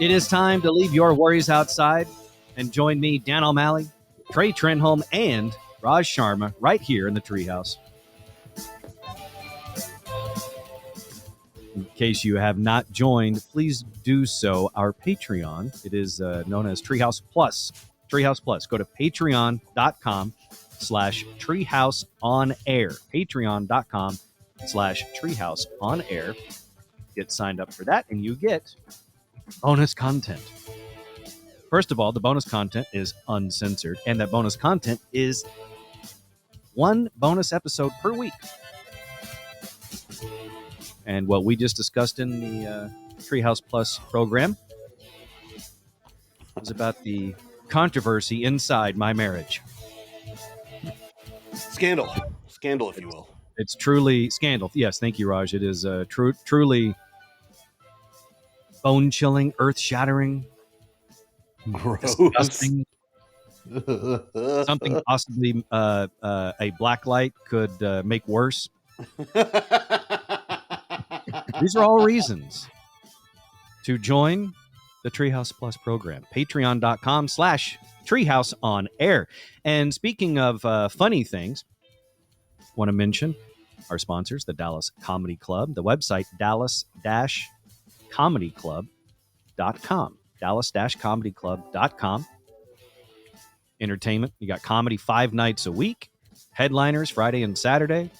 It is time to leave your worries outside and join me, Dan O'Malley, Trey Trenholm, and Raj Sharma right here in the Treehouse. In case you have not joined, please do so. Our Patreon, it is known as Treehouse Plus. Treehouse Plus. Go to patreon.com/treehouseonair. Patreon.com/treehouseonair. Get signed up for that, and you get bonus content. First of all, the bonus content is uncensored, and that bonus content is one bonus episode per week. And what we just discussed in the Treehouse Plus program was about the controversy inside my marriage. Scandal, if you will. It's truly scandal. Yes, thank you, Raj. It is truly bone-chilling, earth-shattering, disgusting. Something possibly a black light could make worse. These are all reasons to join the Treehouse Plus program. Patreon.com/treehouseonair. And speaking of funny things, I want to mention our sponsors, the Dallas Comedy Club, the website dallas-comedyclub.com. dallas-comedyclub.com. Entertainment. You got comedy 5 nights a week. Headliners Friday and Saturday.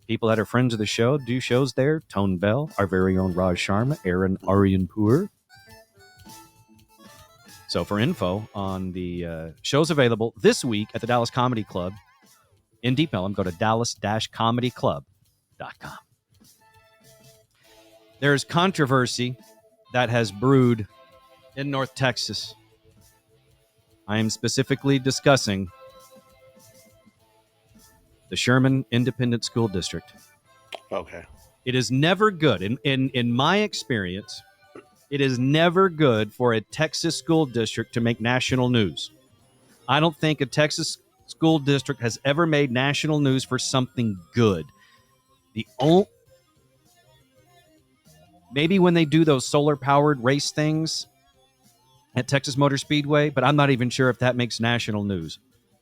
People that are friends of the show do shows there. Tone Bell, our very own Raj Sharma, Aaron Aryanpur. So for info on the shows available this week at the Dallas Comedy Club in Deep Ellum, go to dallas-comedyclub.com. There's controversy that has brewed in North Texas. I am specifically discussing the Sherman Independent School District. Okay. It is never good. In my experience, it is never good for a Texas school district to make national news. I don't think a Texas school district has ever made national news for something good. Maybe when they do those solar-powered race things at Texas Motor Speedway, but I'm not even sure if that makes national news.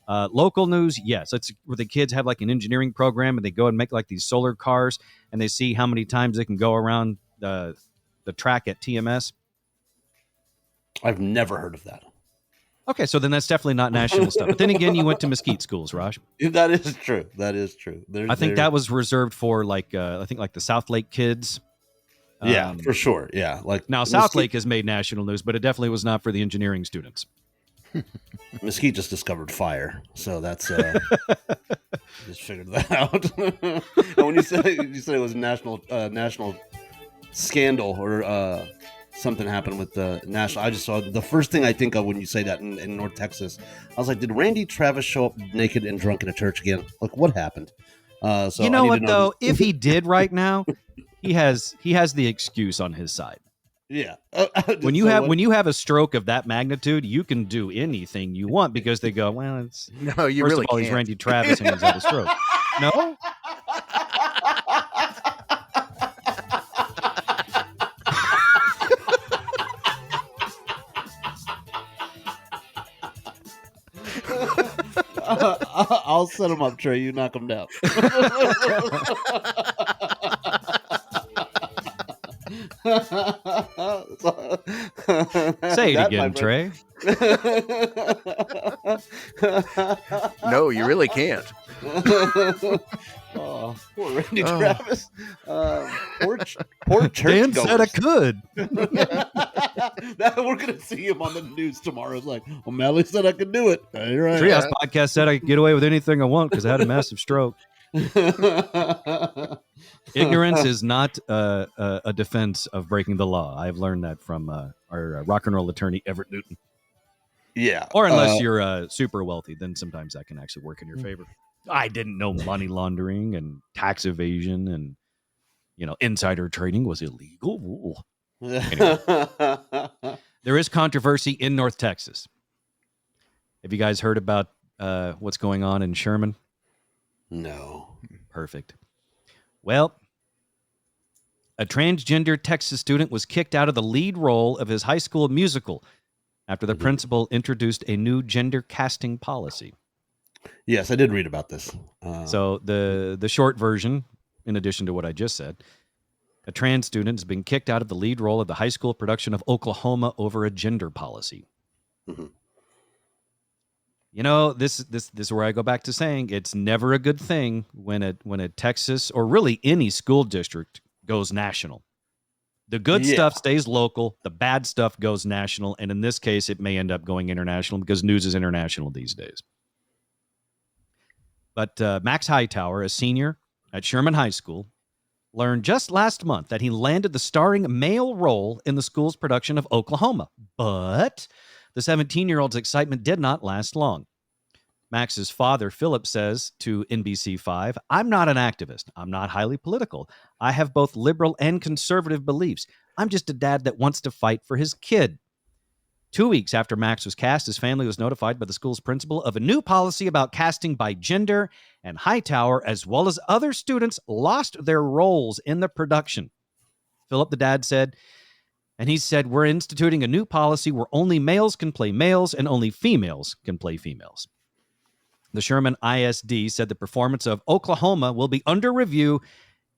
Local news, yes. It's where the kids have like an engineering program and they go and make like these solar cars and they see how many times they can go around the track at TMS. I've never heard of that. Okay, so then that's definitely not national stuff. But then again, you went to Mesquite schools, Raj. That is true. I think that was reserved for like the South Lake kids. Yeah, for sure. Yeah, like now South Lake has made national news, but it definitely was not for the engineering students. Mesquite just discovered fire, so that's just figured that out. And when you said it was a national scandal or something happened with the national, I just saw the first thing I think of when you say that in North Texas. I was like, did Randy Travis show up naked and drunk in a church again? Like, what happened? So you know what though? If he did right now, he has the excuse on his side. Yeah. When you have a stroke of that magnitude, you can do anything you want because they go, well, it's no, you first really of all, can't. he's Randy Travis and he's had a stroke. No. I'll set him up, Trey. You knock him down. Say it again, Trey. No, you really can't. Oh, poor Randy Travis. Poor church. Dan said I could. We're gonna see him on the news tomorrow. It's like, O'Malley said I could do it. Right. Treehouse podcast said I could get away with anything I want because I had a massive stroke. Ignorance is not a defense of breaking the law. I've learned that from our rock and roll attorney, Everett Newton. Yeah. Or unless you're super wealthy, then sometimes that can actually work in your favor. I didn't know money laundering and tax evasion and, insider trading was illegal. Anyway, there is controversy in North Texas. Have you guys heard about what's going on in Sherman? No. Perfect. Well, a transgender Texas student was kicked out of the lead role of his high school musical after the principal introduced a new gender casting policy. Yes, I did read about this. So the short version, in addition to what I just said, a trans student has been kicked out of the lead role of the high school production of Oklahoma over a gender policy. Mhm. You know, this is where I go back to saying it's never a good thing when a Texas or really any school district goes national. The good stuff stays local, the bad stuff goes national, and in this case, it may end up going international because news is international these days. But Max Hightower, a senior at Sherman High School, learned just last month that he landed the starring male role in the school's production of Oklahoma. But the 17-year-old's excitement did not last long. Max's father, Philip, says to NBC5, "I'm not an activist. I'm not highly political. I have both liberal and conservative beliefs. I'm just a dad that wants to fight for his kid." 2 weeks after Max was cast, his family was notified by the school's principal of a new policy about casting by gender, and Hightower, as well as other students, lost their roles in the production. Philip, the dad, said, and he said, "We're instituting a new policy where only males can play males and only females can play females." The Sherman ISD said the performance of Oklahoma will be under review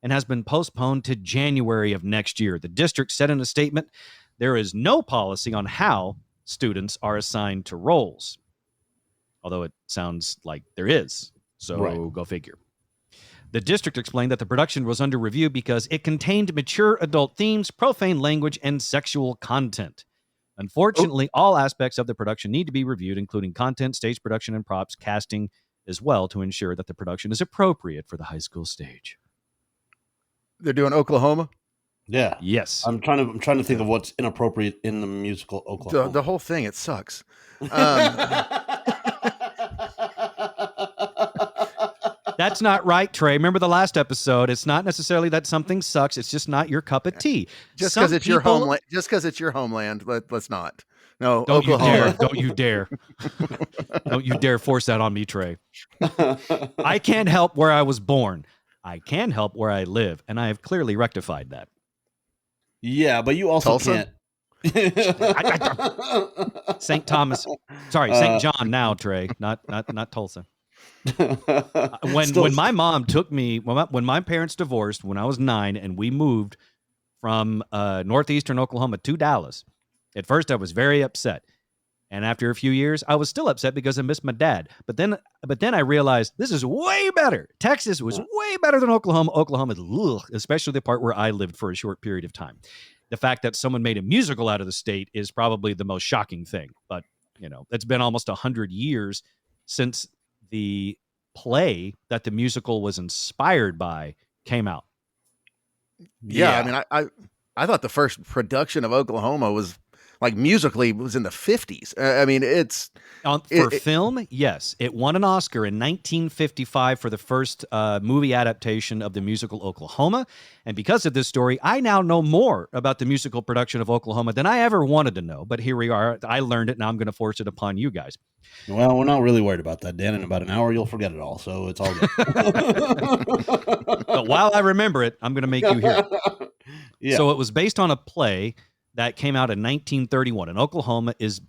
and has been postponed to January of next year. The district said in a statement, there is no policy on how students are assigned to roles, although it sounds like there is. So Go figure. The district explained that the production was under review because it contained mature adult themes, profane language, and sexual content. Unfortunately, all aspects of the production need to be reviewed, including content, stage production, and props, casting as well, to ensure that the production is appropriate for the high school stage. They're doing Oklahoma? Yeah. Yes. I'm trying to think of what's inappropriate in the musical Oklahoma. The whole thing, it sucks. That's not right, Trey. Remember the last episode. It's not necessarily that something sucks. It's just not your cup of tea. Just because it's your homeland. Just because it's your homeland. Let's not. No, don't Oklahoma. You dare. Don't you dare. Don't you dare force that on me, Trey. I can't help where I was born. I can help where I live, and I have clearly rectified that. Yeah, but you also Tulsa? can't. St. Thomas. Sorry, St. John now, Trey. Not Tulsa. When my mom took me, when my parents divorced when I was 9 and we moved from northeastern Oklahoma to Dallas, at first I was very upset. And after a few years, I was still upset because I missed my dad. But then I realized this is way better. Texas was way better than Oklahoma. Oklahoma, especially the part where I lived for a short period of time. The fact that someone made a musical out of the state is probably the most shocking thing. But, it's been almost 100 years since the play that the musical was inspired by came out. Yeah. I mean, I thought the first production of Oklahoma was like musically was in the 50s. I mean, it's for film. Yes, it won an Oscar in 1955 for the first movie adaptation of the musical Oklahoma. And because of this story, I now know more about the musical production of Oklahoma than I ever wanted to know. But here we are. I learned it. Now I'm going to force it upon you guys. Well, we're not really worried about that, Dan. In about an hour, you'll forget it all. So it's all good. But while I remember it, I'm going to make you hear it. Yeah. So it was based on a play that came out in 1931, and Oklahoma is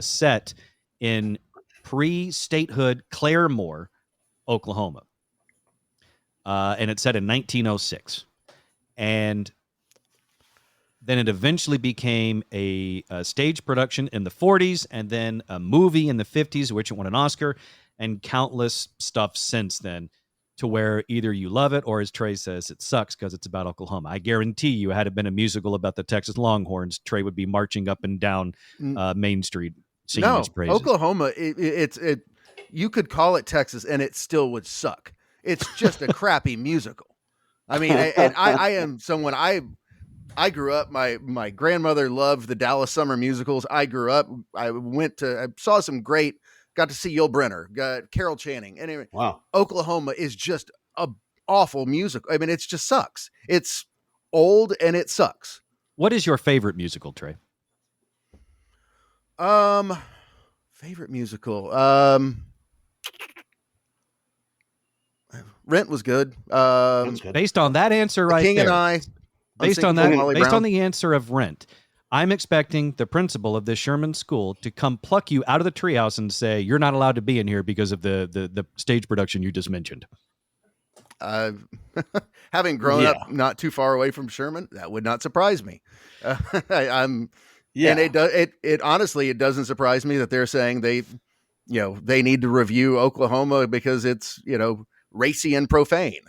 set in pre-statehood Claremore, Oklahoma, and it's set in 1906, and then it eventually became a stage production in the 40s, and then a movie in the 50s, which it won an Oscar, and countless stuff since then, to where either you love it or, as Trey says, it sucks because it's about Oklahoma. I guarantee you, had it been a musical about the Texas Longhorns, Trey would be marching up and down Main Street singing his praises. Oklahoma, it you could call it Texas and it still would suck. It's just a crappy musical. I mean, and I am someone, I grew up, my grandmother loved the Dallas summer musicals. I grew up, I saw some great, got to see Yul Brynner, got Carol Channing. Anyway, wow. Oklahoma is just a awful musical. I mean, it just sucks. It's old and it sucks. What is your favorite musical, Trey? Favorite musical. Rent was good. That's good. Based on that answer right King there. and I. based singing on that, Molly based Brown. on the answer of rent, I'm expecting the principal of this Sherman school to come pluck you out of the treehouse and say, you're not allowed to be in here because of the stage production you just mentioned. Having grown Yeah. up not too far away from Sherman, that would not surprise me. I'm Yeah. and it honestly, it doesn't surprise me that they're saying they need to review Oklahoma because it's racy and profane.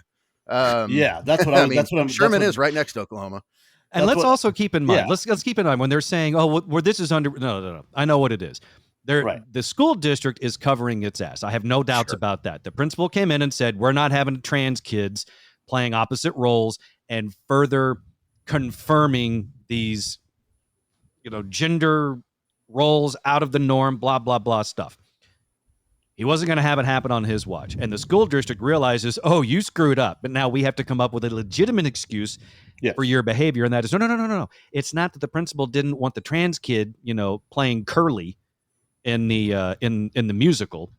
Yeah, that's what I I was. mean, That's what I'm. Sherman that's is right next to Oklahoma. And That's let's what- also keep in mind, yeah. let's keep in mind when they're saying, oh, where this is under, no. I know what it is. Right. The school district is covering its ass. I have no doubts Sure. about that. The principal came in and said, we're not having trans kids playing opposite roles and further confirming these, gender roles out of the norm, blah, blah, blah stuff. He wasn't going to have it happen on his watch. And the school district realizes, oh, you screwed up. But now we have to come up with a legitimate excuse Yes. for your behavior. And that is, no. It's not that the principal didn't want the trans kid, playing Curly in the in the musical.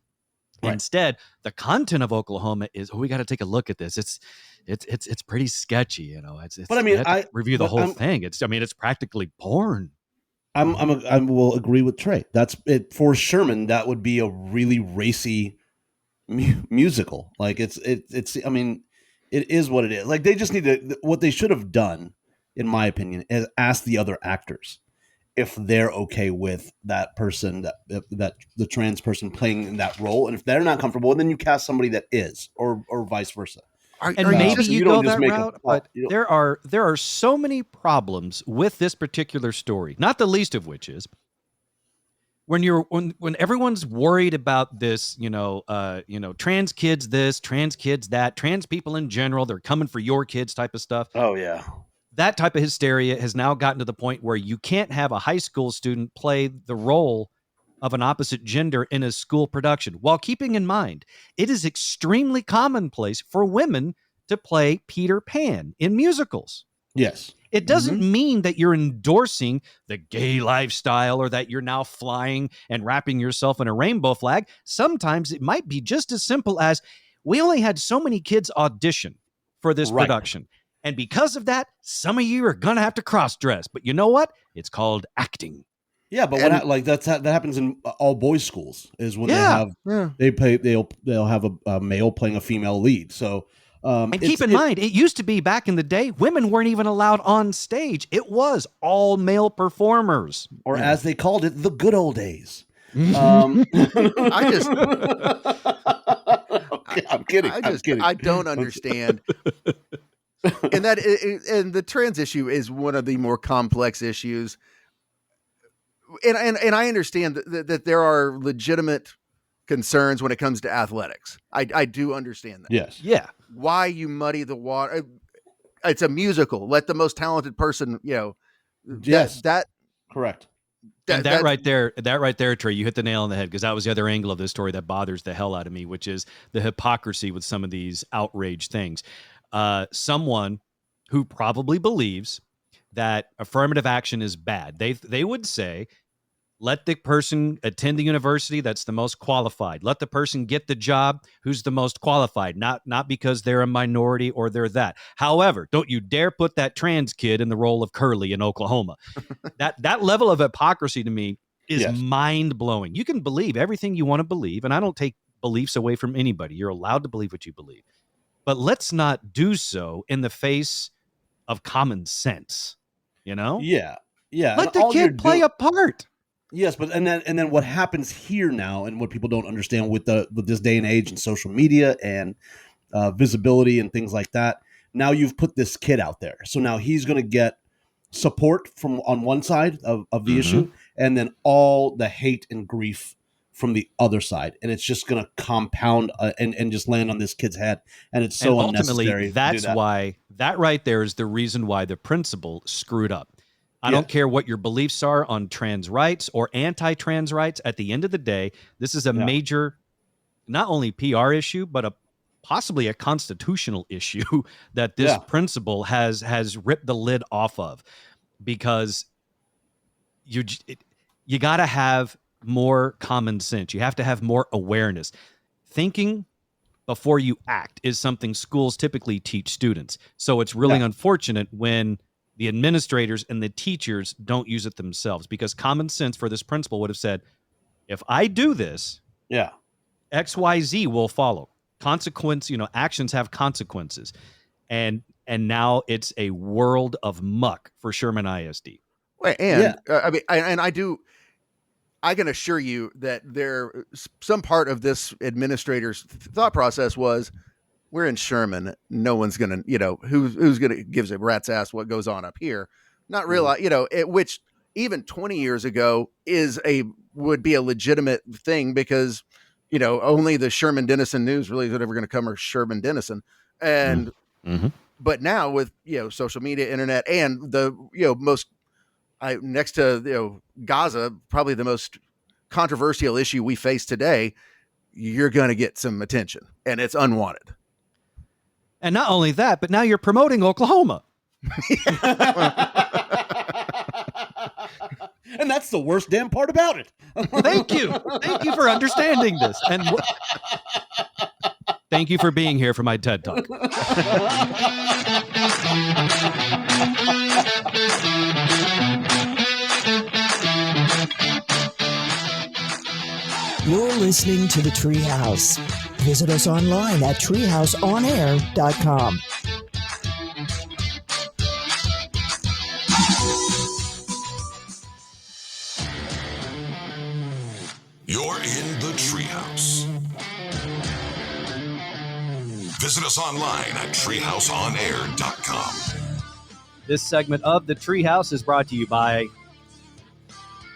Right. Instead, the content of Oklahoma is, we got to take a look at this. It's pretty sketchy, It's But I mean, you have to review the but whole I'm- thing. It's practically porn. I will agree with Trey. That's it for Sherman. That would be a really racy musical. Like it's. I mean, it is what it is. Like they just need to. What they should have done, in my opinion, is ask the other actors if they're okay with that person, that the trans person playing in that role, and if they're not comfortable, then you cast somebody that is, or vice versa. And maybe so you you go don't just that make a route, plot. but You don't- there are so many problems with this particular story. Not the least of which is when everyone's worried about this, trans kids this, trans kids that, trans people in general, they're coming for your kids type of stuff. Oh yeah. That type of hysteria has now gotten to the point where you can't have a high school student play the role of an opposite gender in a school production, while keeping in mind it is extremely commonplace for women to play Peter Pan in musicals. Yes. It doesn't mean that you're endorsing the gay lifestyle or that you're now flying and wrapping yourself in a rainbow flag. Sometimes it might be just as simple as, we only had so many kids audition for this Right. production. And because of that, some of you are going to have to cross-dress. But you know what? It's called acting. Yeah, but that happens in all boys schools is when Yeah. they'll have a male playing a female lead. So And keep in mind, it used to be back in the day, women weren't even allowed on stage. It was all male performers. or as they called it, the good old days. I just I'm kidding. I'm kidding. I don't understand. And and the trans issue is one of the more complex issues. And I understand that there are legitimate concerns when it comes to athletics. I do understand that. Yes. Yeah. Why you muddy the water? It's a musical. Let the most talented person, Yes. that Correct. And that right there, Trey, you hit the nail on the head, because that was the other angle of this story that bothers the hell out of me, which is the hypocrisy with some of these outrage things. Someone who probably believes that affirmative action is bad, they would say, let the person attend the university that's the most qualified. Let the person get the job who's the most qualified, not because they're a minority or they're that. However, don't you dare put that trans kid in the role of Curly in Oklahoma. That level of hypocrisy to me is Yes. mind-blowing. You can believe everything you want to believe, and I don't take beliefs away from anybody. You're allowed to believe what you believe. But let's not do so in the face of common sense, Yeah. Yeah. Let and the all you're kid play doing- a part. Yes, but and then what happens here now, and what people don't understand with this day and age and social media and visibility and things like that. Now you've put this kid out there, so now he's going to get support from on one side of the issue, and then all the hate and grief from the other side, and it's just going to compound and just land on this kid's head, and it's so And ultimately, unnecessary. that's why that right there is the reason why the principal screwed up. I don't care what your beliefs are on trans rights or anti-trans rights. At the end of the day, this is a major, not only PR issue, but possibly a constitutional issue that this principal has ripped the lid off of, because you got to have more common sense. You have to have more awareness. Thinking before you act is something schools typically teach students. So it's really unfortunate when the administrators and the teachers don't use it themselves, because common sense for this principal would have said, if I do this, Yeah. XYZ will follow. Consequence, actions have consequences. And now it's a world of muck for Sherman ISD. And I can assure you that some part of this administrator's thought process was, we're in Sherman. No one's gonna, who's gonna gives a rat's ass what goes on up here. Not realize, which even 20 years ago would be a legitimate thing, because only the Sherman Denison News really is ever going to cover Sherman Denison. And but now with social media, internet, and the next to Gaza, probably the most controversial issue we face today, you're going to get some attention, and it's unwanted. And not only that, but now you're promoting Oklahoma. And that's the worst damn part about it. Thank you for understanding this, and thank you for being here for my TED Talk. You're listening to the Treehouse. Visit us online at treehouseonair.com. You're in the Treehouse. Visit us online at treehouseonair.com. This segment of the Treehouse is brought to you by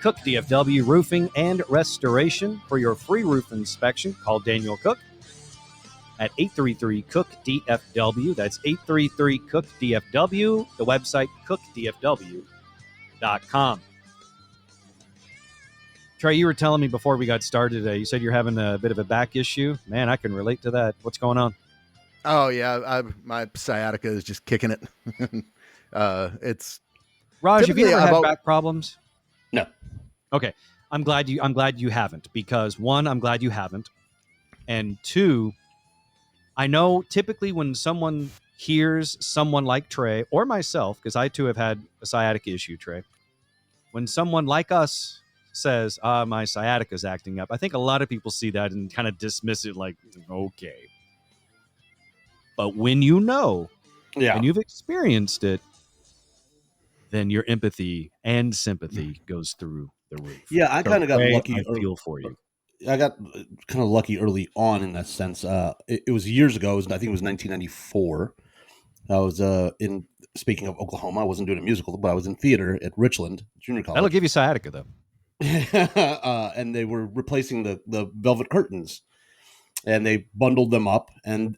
Cook DFW Roofing and Restoration. For your free roof inspection, call Daniel Cook at 833-COOK-DFW. That's 833-COOK-DFW. The website, cookdfw.com. Trey, you were telling me before we got started today, you said you're having a bit of a back issue. Man, I can relate to that. What's going on? Oh, yeah. My sciatica is just kicking it. It's Raj, have you ever had back problems? No. Okay. I'm glad you haven't, because one, I'm glad you haven't. And two, I know typically when someone hears someone like Trey or myself, because I too have had a sciatica issue, Trey, when someone like us says, my sciatica's acting up, I think a lot of people see that and kind of dismiss it like, okay. But when you know, and you've experienced it, then your empathy and sympathy goes through the roof. Yeah, I kind of got lucky. I feel for you. I got kind of lucky early on in that sense. It was years ago. I think it was 1994. I was speaking of Oklahoma, I wasn't doing a musical, but I was in theater at Richland Junior College. That'll give you sciatica, though. And they were replacing the velvet curtains, and they bundled them up, and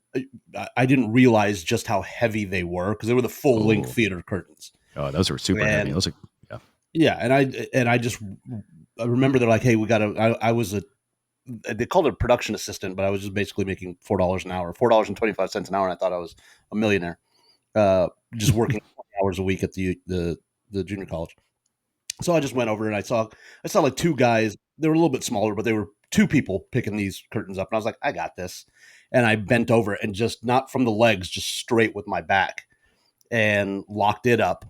I didn't realize just how heavy they were, because they were the full length theater curtains. Oh, those were super heavy. Those are, yeah. And I remember they're like, hey, we got to. I was they called it a production assistant, but I was just basically making $4 an hour, $4.25 an hour, and I thought I was a millionaire, just working 20 hours a week at the junior college. So I just went over and I saw like two guys. They were a little bit smaller, but they were two people picking these curtains up. And I was like, I got this. And I bent over and just not from the legs, just straight with my back, and locked it up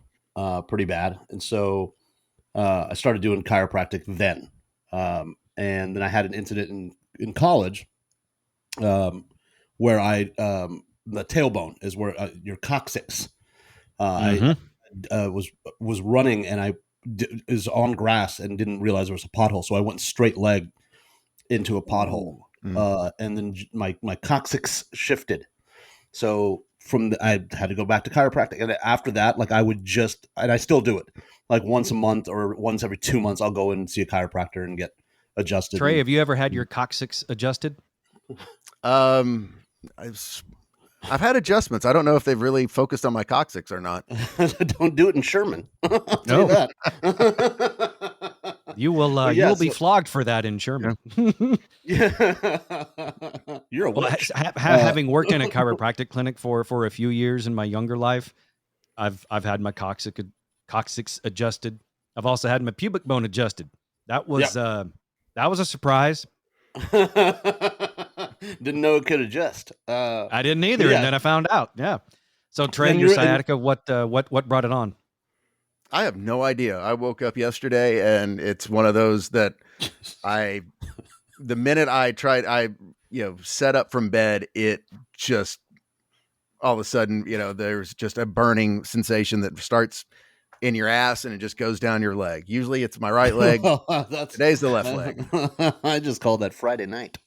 pretty bad. And so I started doing chiropractic then. And then I had an incident in college where the tailbone is where your coccyx. I was running, and I is on grass and didn't realize there was a pothole. So I went straight leg into a pothole. And then my coccyx shifted. So I had to go back to chiropractic. And after that, like I still do it like once a month or once every 2 months, I'll go in and see a chiropractor and get adjusted. Trey, have you ever had your coccyx adjusted? I've had adjustments. I don't know if they've really focused on my coccyx or not. Don't do it in Sherman. No. That. You will you will be flogged for that in Sherman. Yeah. You're a witch. Having worked in a chiropractic clinic for a few years in my younger life, I've had my coccyx adjusted. I've also had my pubic bone adjusted. That was a surprise. Didn't know it could adjust. I didn't either, and then I found out. Yeah. So Trey, your sciatica, what brought it on? I have no idea. I woke up yesterday and it's one of those that the minute I tried, set up from bed, it just all of a sudden, there's just a burning sensation that starts in your ass and it just goes down your leg. Usually it's my right leg. Today's the left leg. I just call that Friday night.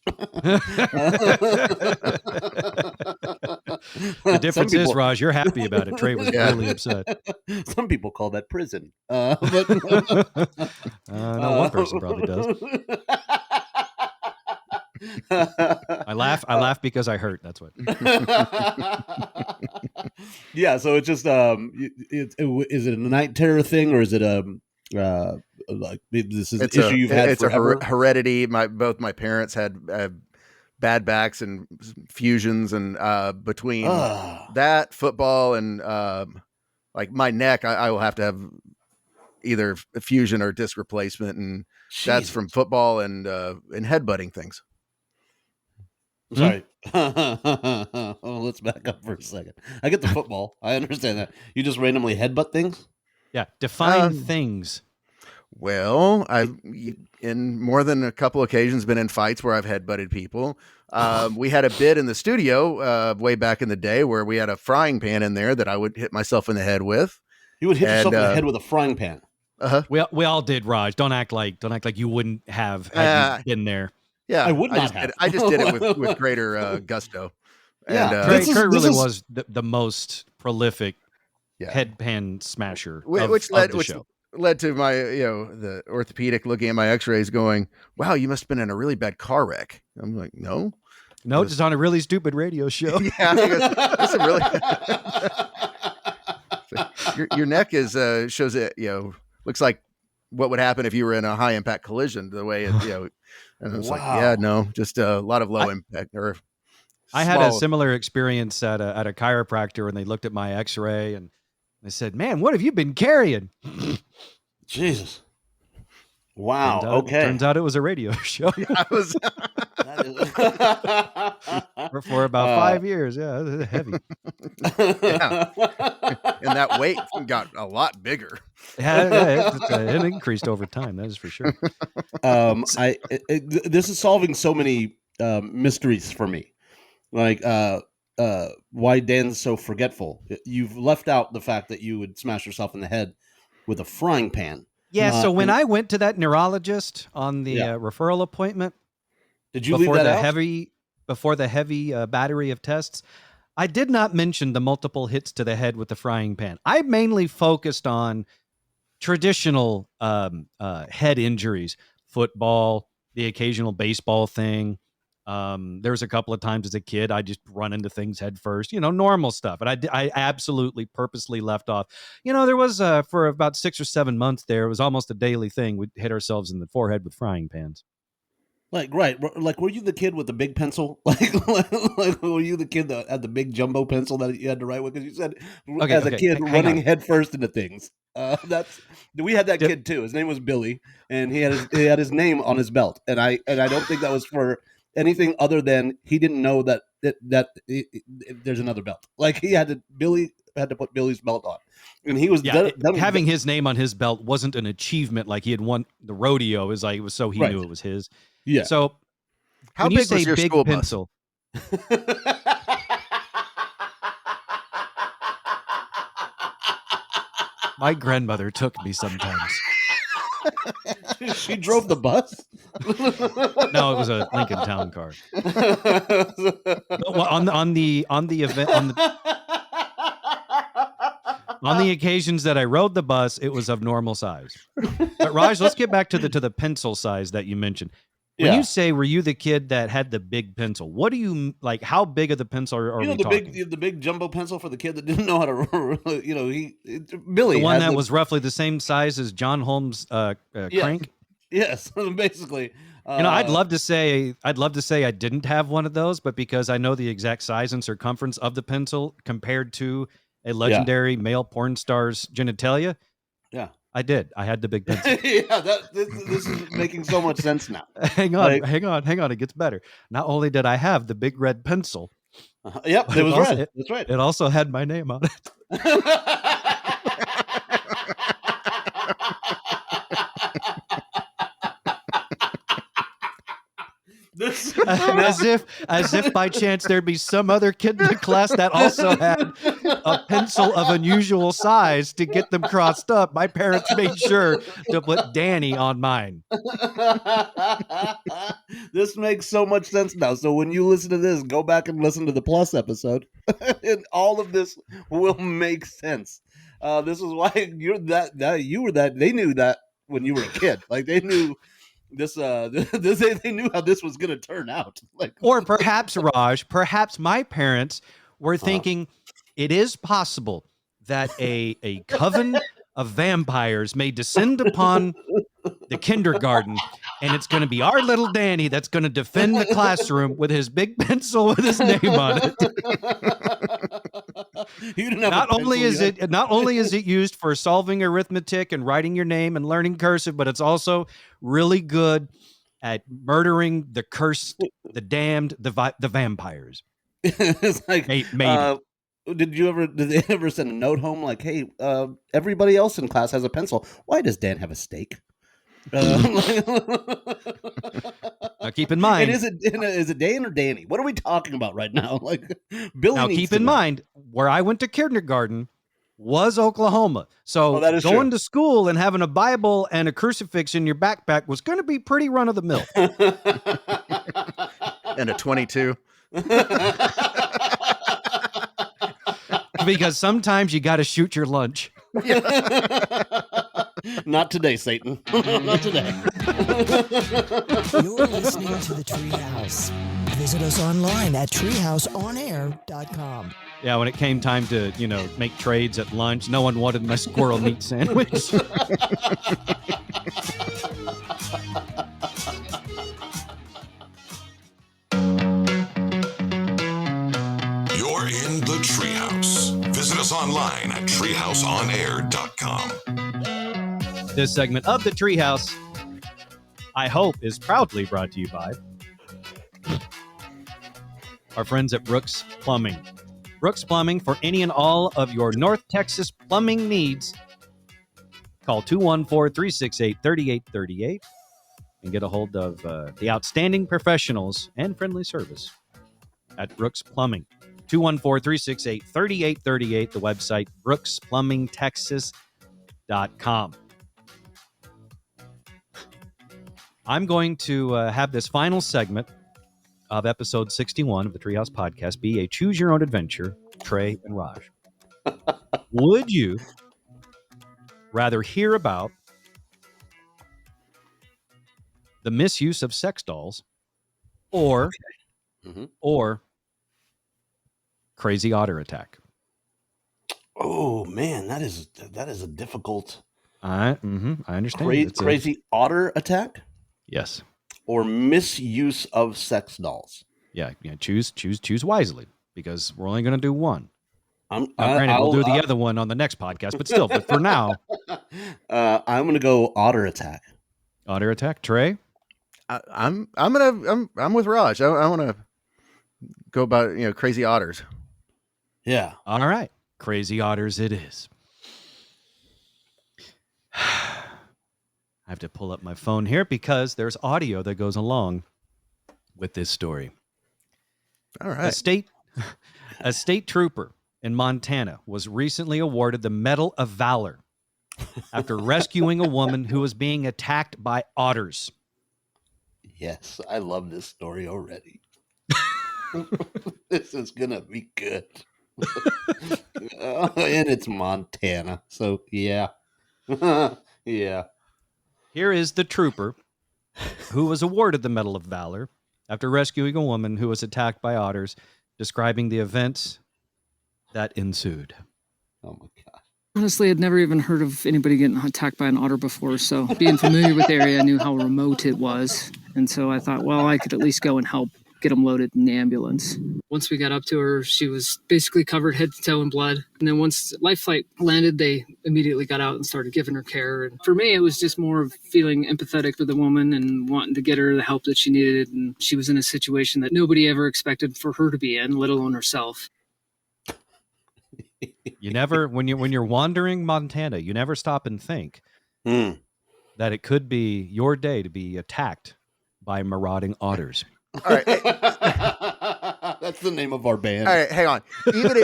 The difference is, Raj, you're happy about it. Trey was really upset. Some people call that prison. No, one person probably does. I laugh because I hurt. That's what. Yeah, so it's just is it a night terror thing, or is it like this is an issue you've had forever? It's a heredity. Both my parents had bad backs and fusions, and between that, football, and like my neck, I will have to have either a fusion or disc replacement, and that's from football and headbutting things. Sorry. Let's back up for a second. I get the football. I understand that. You just randomly headbutt things? Yeah. Define things. Well, I've in more than a couple occasions been in fights where I've headbutted people. We had a bit in the studio way back in the day where we had a frying pan in there that I would hit myself in the head with. You would hit yourself in the head with a frying pan. Uh-huh. We all did, Raj. Don't act like you wouldn't have had you been there. Yeah, I would not have. I just did it with greater gusto. Yeah, and, Kurt really was the most prolific headpan smasher which of the show. Led to my, the orthopedic looking at my X-rays, going, "Wow, you must have been in a really bad car wreck." I'm like, "No, just on a really stupid radio show." Yeah, that's a really. your neck is shows it. Looks like what would happen if you were in a high impact collision. The way it, and it's like, just a lot of low impact. Or I had a similar experience at a chiropractor, and they looked at my X-ray and they said, "Man, what have you been carrying?" Jesus. Wow. Turns out it was a radio show. For about 5 years. Yeah, it was heavy. Yeah. And that weight got a lot bigger. It increased over time. That is for sure. This is solving so many mysteries for me. Like why Dan's so forgetful. You've left out the fact that you would smash yourself in the head with a frying pan. Yeah, so when I went to that neurologist on the referral appointment, did you leave that out? Before the heavy battery of tests, I did not mention the multiple hits to the head with the frying pan. I mainly focused on traditional head injuries, football, the occasional baseball thing. There was a couple of times as a kid I just run into things head first, normal stuff. But I absolutely purposely left off. There was for about 6 or 7 months there, it was almost a daily thing. We'd hit ourselves in the forehead with frying pans. Like, right. Like, were you the kid with the big pencil? Like were you the kid that had the big jumbo pencil that you had to write with? Because you said as a kid running head first into things. We had that kid too. His name was Billy, and he had his name on his belt. And I don't think that was for anything other than he didn't know that there's another belt. Like Billy had to put Billy's belt on, and he was having his name on his belt wasn't an achievement. Like he had won the rodeo. It was so he knew it was his. Yeah. So how big was your school pencil? My grandmother took me sometimes. She drove the bus? No, it was a Lincoln Town Car. Well, on the event on the occasions that I rode the bus, it was of normal size. But Raj, let's get back to the pencil size that you mentioned. When you say, were you the kid that had the big pencil? What do you like? How big of the pencil are we talking? The big jumbo pencil for the kid that didn't know how to, Billy. The one that was roughly the same size as John Holmes' crank? Yes, basically. I'd love to say I didn't have one of those, but because I know the exact size and circumference of the pencil compared to a legendary male porn star's genitalia. Yeah. I did. I had the big pencil. This is making so much sense now. Hang on. It gets better. Not only did I have the big red pencil. Yep, it was red. That's right. It also had my name on it. as if by chance there'd be some other kid in the class that also had a pencil of unusual size to get them crossed up. My parents made sure to put Danny on mine. This makes so much sense now. So when you listen to this, go back and listen to the Plus episode, and all of this will make sense. This is why you're that you were that. They knew that when you were a kid. Like they knew this. They knew how this was going to turn out. Like, or perhaps Raj, perhaps my parents were thinking it is possible that a coven of vampires may descend upon the kindergarten, and it's going to be our little Danny that's going to defend the classroom with his big pencil with his name on it. Not only is it used for solving arithmetic and writing your name and learning cursive, but it's also really good at murdering the cursed, the damned, the vampires. It's like Maybe. Did they ever send a note home like, "Hey, everybody else in class has a pencil. Why does Dan have a steak?" Now keep in mind, is it Dan or Danny? What are we talking about right now? Like, Billy. Now keep in mind, where I went to kindergarten was Oklahoma, so going to school and having a Bible and a crucifix in your backpack was going to be pretty run of the mill. And a 22. Because sometimes you got to shoot your lunch. Not today, Satan. Not today. You're listening to the Treehouse. Visit us online at treehouseonair.com. Yeah, when it came time to, make trades at lunch, no one wanted my squirrel meat sandwich. You're in the Treehouse. Visit us online at treehouseonair.com. This segment of the Treehouse, I hope, is proudly brought to you by our friends at Brooks Plumbing. Brooks Plumbing for any and all of your North Texas plumbing needs. Call 214-368-3838 and get a hold of the outstanding professionals and friendly service at Brooks Plumbing. 214-368-3838, the website brooksplumbingtexas.com. I'm going to have this final segment of episode 61 of the Treehouse Podcast be a choose your own adventure, Trey and Raj. Would you rather hear about the misuse of sex dolls or crazy otter attack? Oh man, that is a difficult. I understand. Crazy otter attack? Yes. Or misuse of sex dolls? Yeah. Choose wisely, because we're only going to do one. Granted, we'll do the other one on the next podcast, but still. But for now, I'm going to go otter attack. Otter attack, Trey. I'm with Raj. I want to go about crazy otters. Yeah. All right, crazy otters it is. I have to pull up my phone here because there's audio that goes along with this story. All right. A state trooper in Montana was recently awarded the Medal of Valor after rescuing a woman who was being attacked by otters. Yes, I love this story already. This is going to be good. And it's Montana, so yeah. Yeah. Here is the trooper who was awarded the Medal of Valor after rescuing a woman who was attacked by otters, describing the events that ensued. Oh my God. Honestly, I'd never even heard of anybody getting attacked by an otter before, so being familiar with the area, I knew how remote it was. And so I thought, well, I could at least go and help get them loaded in the ambulance. Once we got up to her, she was basically covered head to toe in blood. And then once Life Flight landed, they immediately got out and started giving her care. And for me, it was just more of feeling empathetic with the woman and wanting to get her the help that she needed. And she was in a situation that nobody ever expected for her to be in, let alone herself. You never, when you're wandering Montana, you never stop and think that it could be your day to be attacked by marauding otters. All right. That's the name of our band. All right, hang on. Even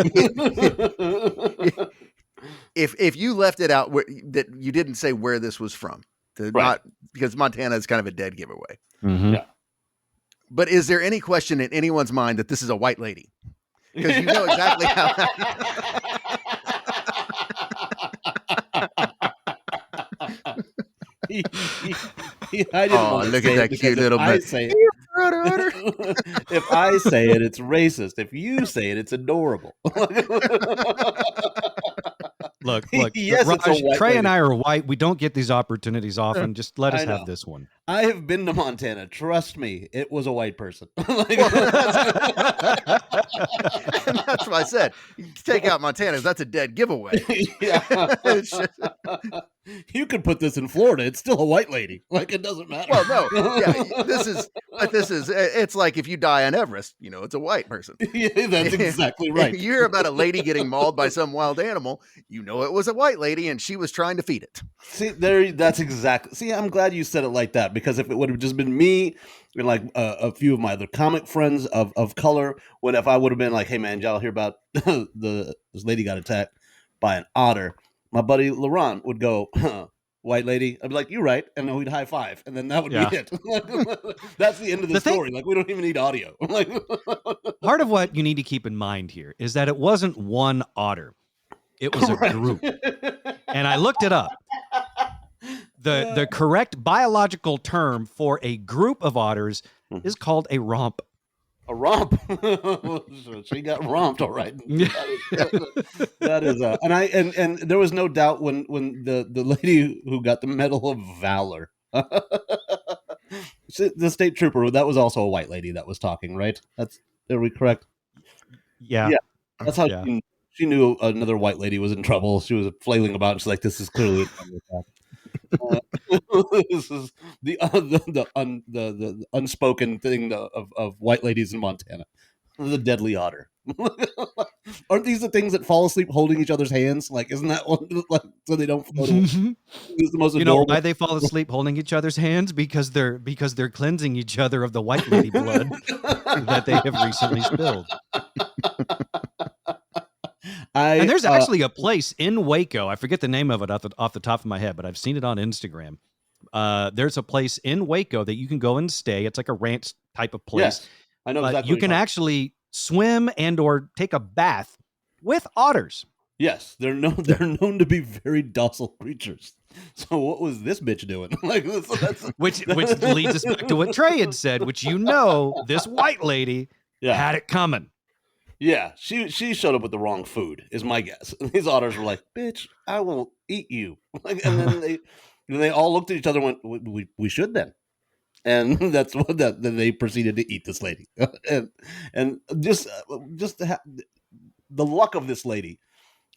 if you left it out that you didn't say where this was from, not because Montana is kind of a dead giveaway. Mm-hmm. Yeah. But is there any question in anyone's mind that this is a white lady? Because you know exactly how. I didn't want to look say at that it cute because little if I bit. say it, if I say it, it's racist. If you say it, it's adorable. Look, Yes, Raj, it's a white Trey lady. and I are white. We don't get these opportunities often. Just let us I know. have this one. I have been to Montana. Trust me, it was a white person. And that's what I said. You take out Montana, that's a dead giveaway. Yeah. It's just- You could put this in Florida. It's still a white lady. Like, it doesn't matter. well, no, yeah, this is. It's like if you die on Everest, you know, it's a white person. Yeah, that's exactly right. You hear about a lady getting mauled by some wild animal, you know it was a white lady and she was trying to feed it. See, that's exactly. See, I'm glad you said it like that, because if it would have just been me and like a few of my other comic friends of color, if I would have been like, "Hey man, y'all hear about this lady got attacked by an otter?" My buddy Laurent would go, "White lady." I'd be like, "You're right," and then we'd high five, and then that would be it. That's the end of the story. Like, we don't even need audio. Like, part of what you need to keep in mind here is that it wasn't one otter; it was correct. a group. And I looked it up. The correct biological term for a group of otters is called a romp. A romp. She got romped, all right. That is and there was no doubt when the lady who got the Medal of Valor, the state trooper, that was also a white lady that was talking, right? Are we correct? Yeah. That's how she knew another white lady was in trouble. She was flailing about. And she's like, "This is clearly this is the unspoken thing of white ladies in Montana, the deadly otter." Aren't these the things that fall asleep holding each other's hands? Like, isn't that one, like, so they don't float away? It's the most You know adorable. why they fall asleep holding each other's hands? Because they're cleansing each other of the white lady blood that they have recently spilled. And there's actually a place in Waco. I forget the name of it off the top of my head, but I've seen it on Instagram. There's a place in Waco that you can go and stay. It's like a ranch type of place. Yes, I know exactly. You can actually swim and or take a bath with otters. Yes, they're known to be very docile creatures. So what was this bitch doing? Like, which leads us back to what Trey had said, which, you know, this white lady had it coming. Yeah, she showed up with the wrong food, is my guess. And these otters were like, "Bitch, I will eat you." Like, and then they all looked at each other and went, "We should then." And that's what then they proceeded to eat this lady. and just the luck of this lady,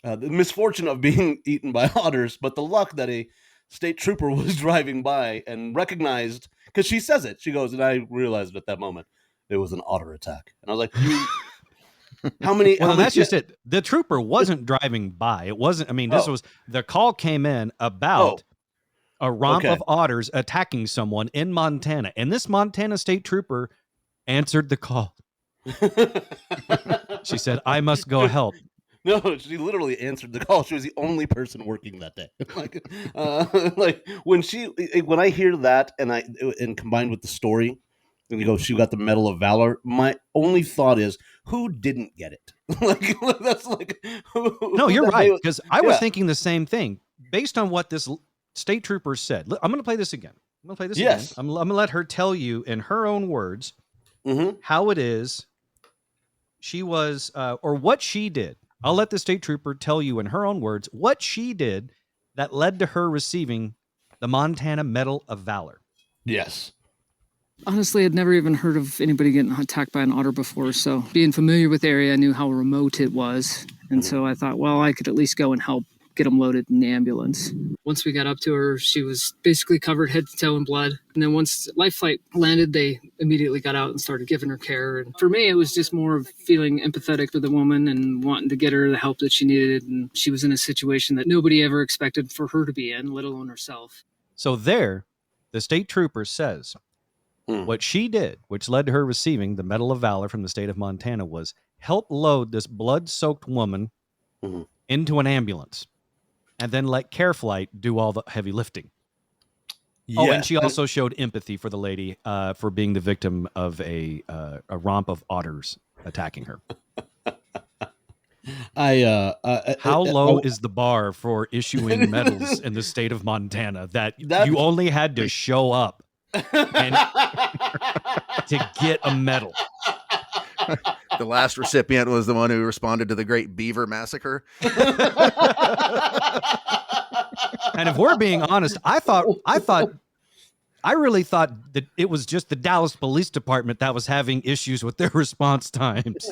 the misfortune of being eaten by otters, but the luck that a state trooper was driving by and recognized, because she says it. She goes, and I realized at that moment it was an otter attack. And I was like, how many? Well, that's just it. The trooper wasn't driving by. It wasn't. I mean, this was the call came in about a romp of otters attacking someone in Montana, and this Montana state trooper answered the call. She said, "I must go help." No, she literally answered the call. She was the only person working that day. Like when I hear that and combined with the story, and you go, she got the Medal of Valor. My only thought is, who didn't get it? Like, that's like. No, you're right, because I was thinking the same thing based on what this state trooper said. I'm going to play this again. Again. I'm going to let her tell you in her own words how it is she was, or what she did. I'll let the state trooper tell you in her own words what she did that led to her receiving the Montana Medal of Valor. Yes. Honestly, I'd never even heard of anybody getting attacked by an otter before, so being familiar with the area, I knew how remote it was. And so I thought, well, I could at least go and help get them loaded in the ambulance. Once we got up to her, she was basically covered head to toe in blood. And then once Life Flight landed, they immediately got out and started giving her care. And for me, it was just more of feeling empathetic with the woman and wanting to get her the help that she needed. And she was in a situation that nobody ever expected for her to be in, let alone herself. So there, the state trooper says, What she did, which led to her receiving the Medal of Valor from the state of Montana, was help load this blood-soaked woman into an ambulance and then let CareFlight do all the heavy lifting. Oh, and she also showed empathy for the lady for being the victim of a romp of otters attacking her. How low is the bar for issuing medals in the state of Montana that you only had to show up and to get a medal? The last recipient was the one who responded to the Great Beaver Massacre. And if we're being honest, I really thought that it was just the Dallas Police Department that was having issues with their response times.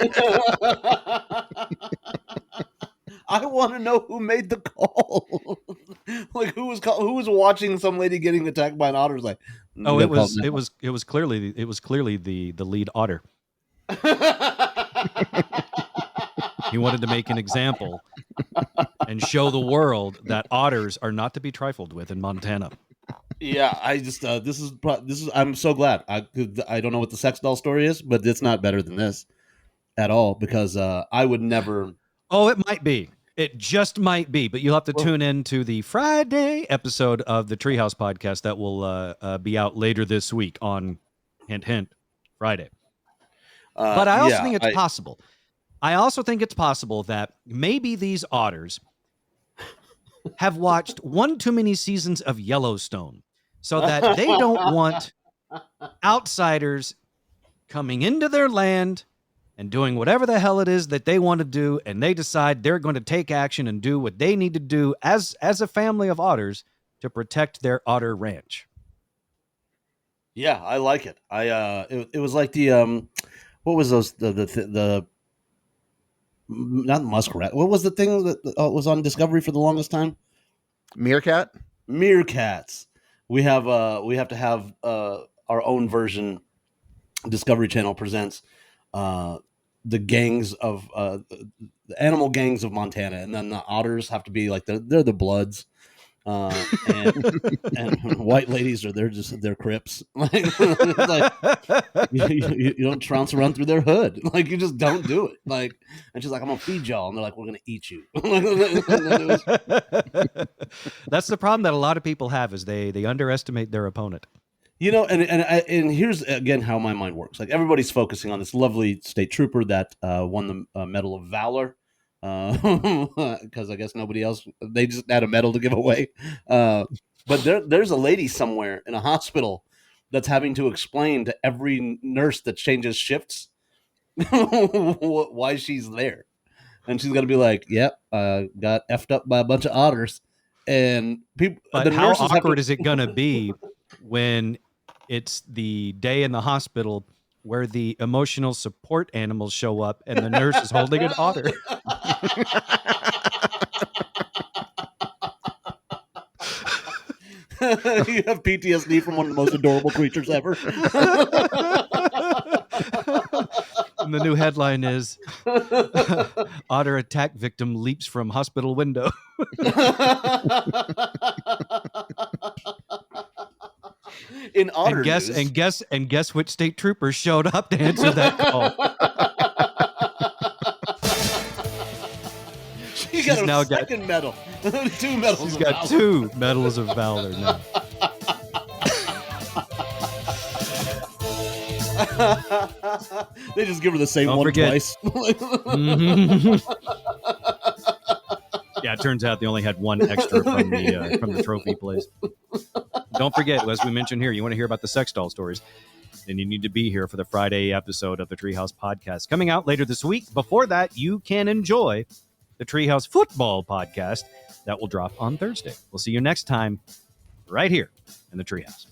I want to know who made the call. Like who was watching some lady getting attacked by an otter? Like, oh, it was clearly the lead otter. He wanted to make an example and show the world that otters are not to be trifled with in Montana. Yeah, I just this is I'm so glad. I don't know what the sex doll story is, but it's not better than this at all because I would never. Oh, it might be. It just might be, but you'll have to tune in to the Friday episode of the Treehouse podcast that will be out later this week on hint hint Friday. But I also think it's possible. I also think it's possible that maybe these otters have watched one too many seasons of Yellowstone so that they don't want outsiders coming into their land and doing whatever the hell it is that they want to do, and they decide they're going to take action and do what they need to do as a family of otters to protect their otter ranch. Yeah, I like it. It was like the what was those the not muskrat. What was the thing that was on Discovery for the longest time? Meerkat. Meerkats. We have to have our own version. Discovery Channel presents the gangs of the animal gangs of Montana, and then the otters have to be like they're the Bloods, and white ladies are they're Crips. Like you don't trounce around through their hood, like you just don't do it. Like, and she's like, I'm gonna feed y'all, and they're like, we're gonna eat you. That's the problem that a lot of people have is they underestimate their opponent. You know, and here's again how my mind works. Like everybody's focusing on this lovely state trooper that won the Medal of Valor, because I guess nobody else. They just had a medal to give away. But there's a lady somewhere in a hospital that's having to explain to every nurse that changes shifts why she's there, and she's gonna be like, "Yep, got effed up by a bunch of otters." And people, but how awkward is it gonna be when it's the day in the hospital where the emotional support animals show up and the nurse is holding an otter? You have PTSD from one of the most adorable creatures ever. And the new headline is Otter attack victim leaps from hospital window. In otter and guess which state trooper showed up to answer that call. She's now got second medal. 2 medals. She's got 2 medals of valor now. They just give her the same one twice. Yeah, it turns out they only had 1 extra from the trophy place. Don't forget, as we mentioned here, you want to hear about the sex doll stories, then you need to be here for the Friday episode of the Treehouse podcast coming out later this week. Before that, you can enjoy the Treehouse football podcast that will drop on Thursday. We'll see you next time right here in the Treehouse.